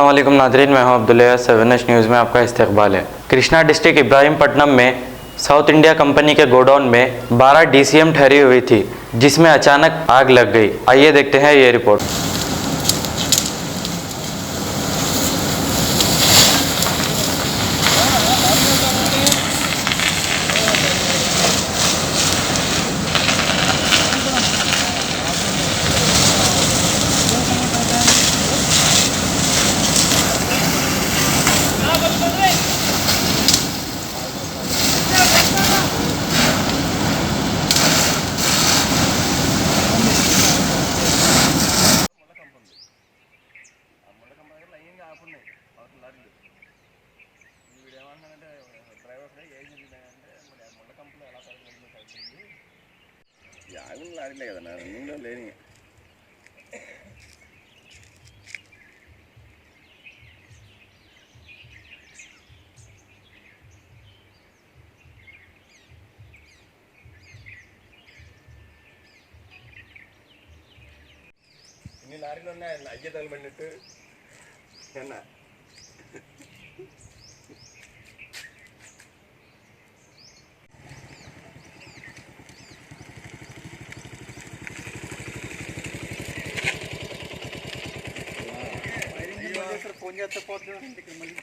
अस्सलाम वालेकुम नाज़रीन, मैं हूं अब्दुल्ला। 7 न्यूज़ में आपका इस्तकबाल है। कृष्णा डिस्ट्रिक्ट इब्राहिमपट्टनम में साउथ इंडिया कंपनी के गोडाउन में 12 DCM ठहरी हुई थी, जिसमें अचानक आग लग गई। आइए देखते हैं ये रिपोर्ट। యాగులు లారీలే కదా రన్నింగ్లో లేని ఇన్ని లారీలు ఉన్నాయి అయ్యే తగలబడినట్టు అన్నా फोन చేస్తే పోతుంది ఇంటికి మళ్ళీ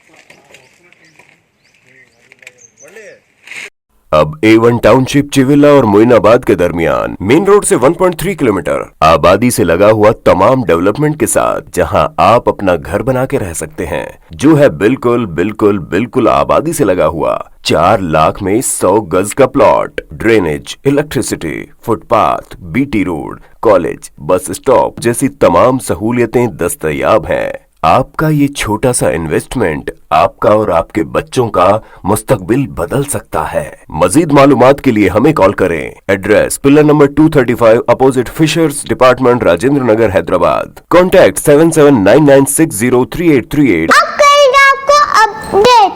अब A1 टाउनशिप चिविला और मोइनाबाद के दरमियान मेन रोड से 1.3 किलोमीटर आबादी से लगा हुआ तमाम डेवलपमेंट के साथ जहां आप अपना घर बना के रह सकते हैं, जो है बिल्कुल बिल्कुल बिल्कुल आबादी से लगा हुआ। 4 लाख में 100 गज का plot, drainage, electricity, footpath, BT road, college, bus stop जैसी तमाम सहूलियतें दस्तयाब हैं। आपका ये छोटा सा इन्वेस्टमेंट आपका और आपके बच्चों का मुस्तकबिल बदल सकता है। मजीद मालूमात के लिए हमें कॉल करें। Address pillar number 235 opposite fisheries department, Rajendra Nagar, Hyderabad. Contact 7799603838। अब करेंगे आपको अपडेट,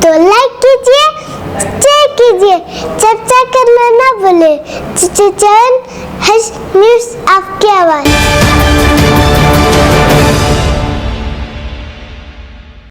तो लाइक कीजिए, शेयर कीजिए, चर्चा करना ना भूले। चैनल न्यूज़ आपकी आवाज़।